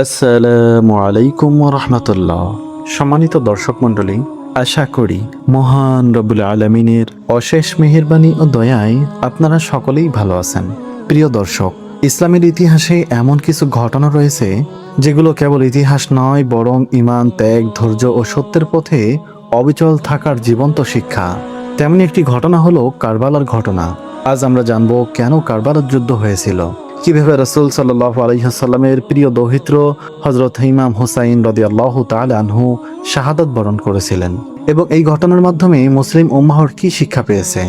আসসালামু আলাইকুম রহমতুল্লাহ। সম্মানিত দর্শক মণ্ডলী, আশা করি মহান রব্বুল আলমিনের অশেষ মেহেরবানি ও দয়ায় আপনারা সকলেই ভালো আছেন। প্রিয় দর্শক, ইসলামের ইতিহাসে এমন কিছু ঘটনা রয়েছে যেগুলো কেবল ইতিহাস নয়, বরং ঈমান, ত্যাগ, ধৈর্য ও সত্যের পথে অবিচল থাকার জীবন্ত শিক্ষা। তেমনি একটি ঘটনা হলো কারবালার ঘটনা। আজ আমরা জানব কেন কারবালার যুদ্ধ হয়েছিল, কিভাবে রাসূল সাল্লাল্লাহু আলাইহি ওয়াসাল্লামের প্রিয় দৌহিত্র হযরত ইমাম হুসাইন রাদিয়াল্লাহু তাআলা আনহু শাহাদাত বরণ করেছিলেন, এবং এই ঘটনার মাধ্যমে মুসলিম উম্মাহর কি শিক্ষা পেয়েছে।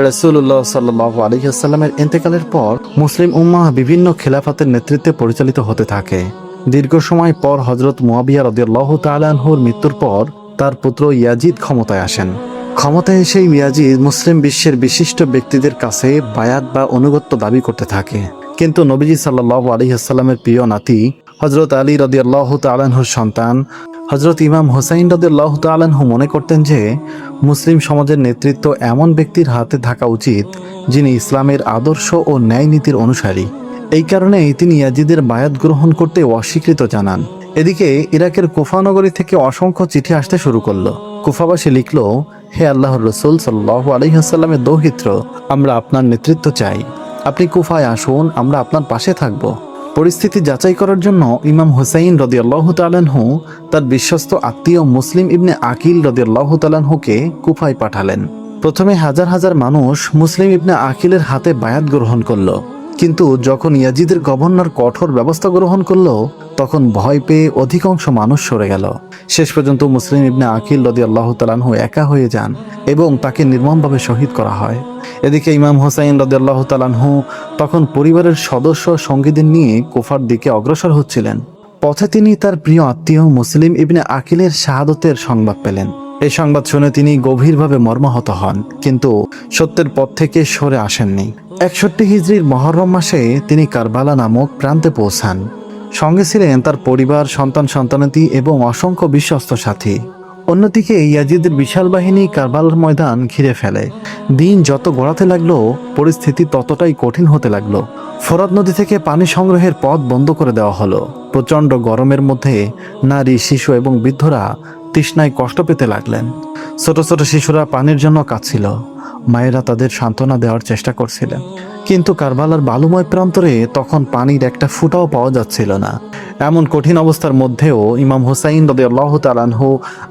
রাসূলুল্লাহ সাল্লাল্লাহু আলাইহি ওয়াসাল্লামের ইন্তেকালের পর মুসলিম উম্মাহ বিভিন্ন খেলাফতের নেতৃত্বে পরিচালিত হতে থাকে। দীর্ঘ সময় পর হযরত মুয়াবিয়া রাদিয়াল্লাহু তাআলা আনহুর মৃত্যুর পর তার পুত্র ইয়াজিদ ক্ষমতায় আসেন। ক্ষমতায় এসে ইয়াজিদ মুসলিম বিশ্বের বিশিষ্ট ব্যক্তিদের কাছে বায়াত বা আনুগত্য দাবি করতে থাকে। কিন্তু নবীজি সাল্লাল্লাহু আলাইহি ওয়াসাল্লামের প্রিয় নাতি হযরত আলী রাদিয়াল্লাহু তাআলা আনহুর সন্তান হযরত ইমাম হুসাইন রাদিয়াল্লাহু তাআলা আনহু মনে করতেন যে মুসলিম সমাজের নেতৃত্ব এমন ব্যক্তির হাতে থাকা উচিত যিনি ইসলামের আদর্শ ও ন্যায় নীতির অনুসারী। এই কারণেই তিনি ইয়াজিদের বায়াত গ্রহণ করতে অস্বীকৃত জানান। এদিকে ইরাকের কুফা নগরী থেকে অসংখ্য চিঠি আসতে শুরু করলো। কুফাবাসী লিখল, হে আল্লাহর রাসূল সাল্লাল্লাহু আলাইহি ওয়াসাল্লামের দৌহিত্র, আমরা আপনার নেতৃত্ব চাই। আপনি কুফায় আসুন, আমরা আপনার পাশে থাকব। পরিস্থিতি যাচাই করার জন্য ইমাম হুসাইন রাদিয়াল্লাহু তাআলা আনহু তার বিশ্বস্ত আত্মীয় মুসলিম ইবনে আকিল রাদিয়াল্লাহু তাআলা আনহুকে কুফায় পাঠালেন। প্রথমে হাজার হাজার মানুষ মুসলিম ইবনে আকিলের হাতে বায়াত গ্রহণ করল, কিন্তু যখন ইয়াজিদের গভর্নর কঠোর ব্যবস্থা গ্রহণ করল, তখন ভয় পেয়ে অধিকাংশ মানুষ সরে গেল। শেষ পর্যন্ত মুসলিম ইবনে আকিল রাদিয়াল্লাহু তাআলা আনহু একা হয়ে যান এবং তাকে নির্মমভাবে শহীদ করা হয়। এদিকে ইমাম হুসাইন রাদিয়াল্লাহু তাআলা আনহু তখন পরিবারের সদস্য সঙ্গীদের নিয়ে কুফার দিকে অগ্রসর হচ্ছিলেন। পথে তিনি তার প্রিয় আত্মীয় মুসলিম ইবনে আকিলের শাহাদতের সংবাদ পেলেন। এই সংবাদ শুনে তিনি গভীরভাবে মর্মাহত হন, কিন্তু সত্যের পথ থেকে সরে আসেননি। 61 হিজরির মহররম মাসে তিনি কারবালা নামক প্রান্তে পৌঁছান। সঙ্গে ছিলেন তার পরিবার, সন্তানাদি এবং অসংখ্য বিশ্বস্ত সাথী। অন্যদিকে ইয়াজিদের বিশাল বাহিনী কারবালার ময়দান ঘিরে ফেলে। দিন যত গড়াতে লাগলো, পরিস্থিতি ততটাই কঠিন হতে লাগলো। ফোরাত নদী থেকে পানি সংগ্রহের পথ বন্ধ করে দেওয়া হলো। প্রচণ্ড গরমের মধ্যে নারী, শিশু এবং বৃদ্ধরা তৃষ্ণায় কষ্ট পেতে লাগলেন। ছোট ছোট শিশুরা পানির জন্য কাঁদছিল। মায়েরা তাদের সান্ত্বনা দেওয়ার চেষ্টা করছিলেন, কিন্তু কারবালার বালুময় প্রান্তরে তখন পানির একটা ফুটাও পাওয়া যাচ্ছিল না। এমন কঠিন অবস্থার মধ্যেও ইমাম হুসাইন রাদিয়াল্লাহু তাআলা আনহু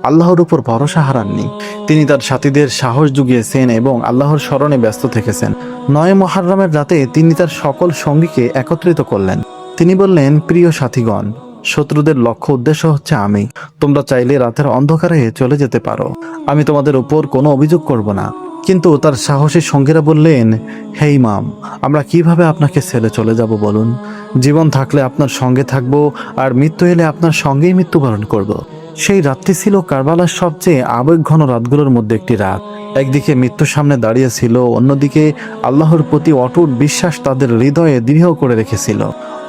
আল্লাহর উপর ভরসা হারাননি। তিনি তার সাথীদের সাহস জুগিয়েছেন এবং আল্লাহর স্মরণে ব্যস্ত থেকেছেন। 9 মুহররমের রাতে তিনি তার সকল সঙ্গীকে একত্রিত করলেন। তিনি বললেন, প্রিয় সাথীগণ, শত্রুদের লক্ষ্য উদ্দেশ্য হচ্ছে আমি। তোমরা চাইলে রাতের অন্ধকারে চলে যেতে পারো, আমি তোমাদের উপর কোনো অভিযোগ করব না। কিন্তু তার সাহসী সঙ্গীরা বললেন, হে ইমাম, আমরা কিভাবে আপনাকে ছেড়ে চলে যাব বলুন? জীবন থাকলে আপনার সঙ্গে থাকব, আর মৃত্যু এলে আপনার সঙ্গেই মৃত্যুবরণ করব। সেই রাতটি ছিল কারবালার সবচেয়ে আবেগঘন রাতগুলোর মধ্যে একটি রাত। একদিকে মৃত্যুর সামনে দাঁড়িয়েছিল, অন্যদিকে আল্লাহর প্রতি অটুট বিশ্বাস তাদের হৃদয়ে দৃঢ় করে রেখেছিল।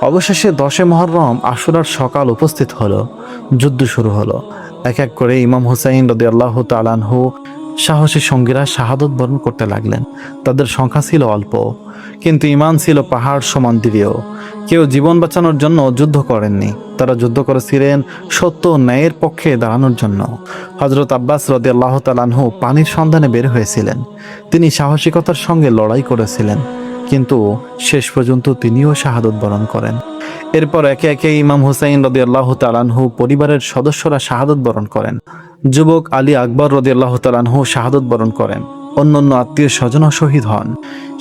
অবশেষে 10 মুহররম আশুরার সকাল উপস্থিত হলো। যুদ্ধ শুরু হলো। এক এক করে ইমাম হুসাইন রাদিয়াল্লাহু তাআলা আনহু সাহসী সঙ্গীরা শাহাদত বরণ করতে লাগলেন। তাদের সংখ্যা ছিল অল্প, কিন্তু ঈমান ছিল পাহাড় সমান দৃঢ়। কেউ জীবন বাঁচানোর জন্য যুদ্ধ করেননি, তারা যুদ্ধ করেছিলেন সত্য ও ন্যায়ের পক্ষে দাঁড়ানোর জন্য। হযরত আব্বাস রাদিয়াল্লাহু তাআলা আনহু পানির সন্ধানে বের হয়েছিলেন। তিনি সাহসিকতার সঙ্গে লড়াই করেছিলেন, কিন্তু শেষ পর্যন্ত তিনিও শাহাদত বরণ করেন। এরপর একে একে ইমাম হুসাইন রাদিয়াল্লাহু তাআলা আনহু পরিবারের সদস্যরা শাহাদত বরণ করেন। যুবক আলী আকবর রাদিয়াল্লাহু তাআলা আনহু শাহাদত বরণ করেন। অন্যান্য আত্মীয় স্বজনও শহীদ হন।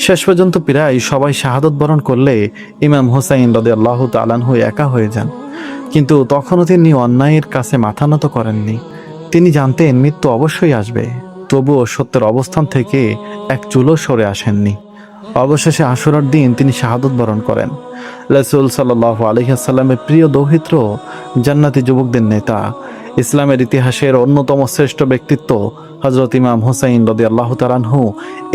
শেষ পর্যন্ত প্রায় সবাই শাহাদত বরণ করলে ইমাম হুসাইন রাদিয়াল্লাহু তাআলা আনহু একা হয়ে যান। কিন্তু তখনও তিনি অন্যায়ের কাছে মাথা নত করেননি। তিনি জানতেন মৃত্যু অবশ্যই আসবে, তবুও সত্যের অবস্থান থেকে এক চুলও সরে আসেননি। অবশেষে আশুরার দিন তিনি শাহাদত বরণ করেন। রাসূল সাল্লাল্লাহু আলাইহি ওয়াসাল্লামের প্রিয় দৌহিত্র, জান্নাতি যুবকদের নেতা, ইসলামের ইতিহাসের অন্যতম শ্রেষ্ঠ ব্যক্তিত্ব হযরত ইমাম হুসাইন রাদিয়াল্লাহু তাআলা আনহু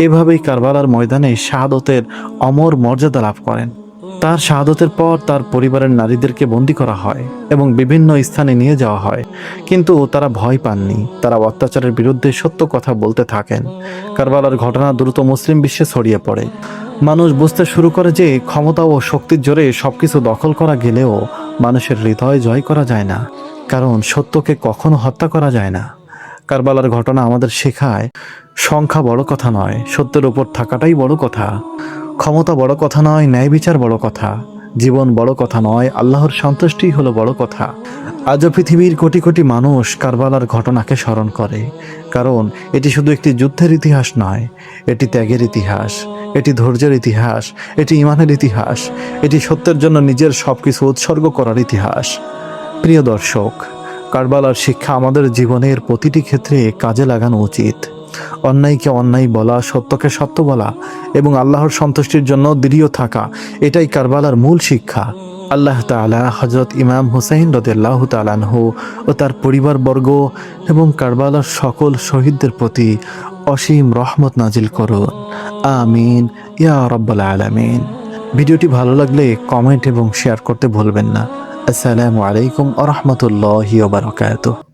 এভাবেই কারবালার ময়দানে শাহাদতের অমর মর্যাদা লাভ করেন। তার শাহাদতের পর তার পরিবারের নারীদেরকে বন্দী করা হয় এবং বিভিন্ন স্থানে নিয়ে যাওয়া হয়, কিন্তু তারা ভয় পাননি। তারা অত্যাচারের বিরুদ্ধে সত্য কথা বলতে থাকেন। কারবালার ঘটনা দ্রুত মুসলিম বিশ্বে ছড়িয়ে পড়ে। মানুষ বুঝতে শুরু করে যে ক্ষমতা ও শক্তির জোরে সবকিছু দখল করা গেলেও মানুষের হৃদয় জয় করা যায় না, কারণ সত্যকে কখনো হত্যা করা যায় না। কারবালার ঘটনা আমাদের শেখায় সংখ্যা বড় কথা নয়, সত্যের উপর থাকাটাই বড় কথা। ক্ষমতা বড় কথা নয়, ন্যায় বিচার বড় কথা। জীবন বড় কথা নয়, আল্লাহর সন্তুষ্টিই হলো বড় কথা। আজও পৃথিবীর কোটি কোটি মানুষ কারবালার ঘটনাকে স্মরণ করে, কারণ এটি শুধু একটি যুদ্ধের ইতিহাস নয়, এটি ত্যাগের ইতিহাস, এটি ধৈর্যের ইতিহাস, এটি ইমানের ইতিহাস, এটি সত্যের জন্য নিজের সবকিছু উৎসর্গ করার ইতিহাস। প্রিয় দর্শক, কারবালার শিক্ষা আমাদের জীবনের প্রতিটি ক্ষেত্রে কাজে লাগানো উচিত। অন্যায়কে অন্যায় বলা, সত্যকে সত্য বলা এবং আল্লাহর সন্তুষ্টির জন্য দৃঢ় থাকা, এটাই কারবালার মূল শিক্ষা। আল্লাহ তাআলা হযরত ইমাম হুসাইন রাদিয়াল্লাহু তাআলা আনহু ও তার পরিবারবর্গ এবং কারবালার সকল শহীদদের প্রতি অসীম রহমত নাজিল করুন। আমিন ইয়া রাব্বাল আলামিন। ভিডিওটি ভালো লাগলে কমেন্ট এবং শেয়ার করতে ভুলবেন না। আসসালামু আলাইকুম ওয়া রাহমাতুল্লাহি ওয়া বারাকাতুহু।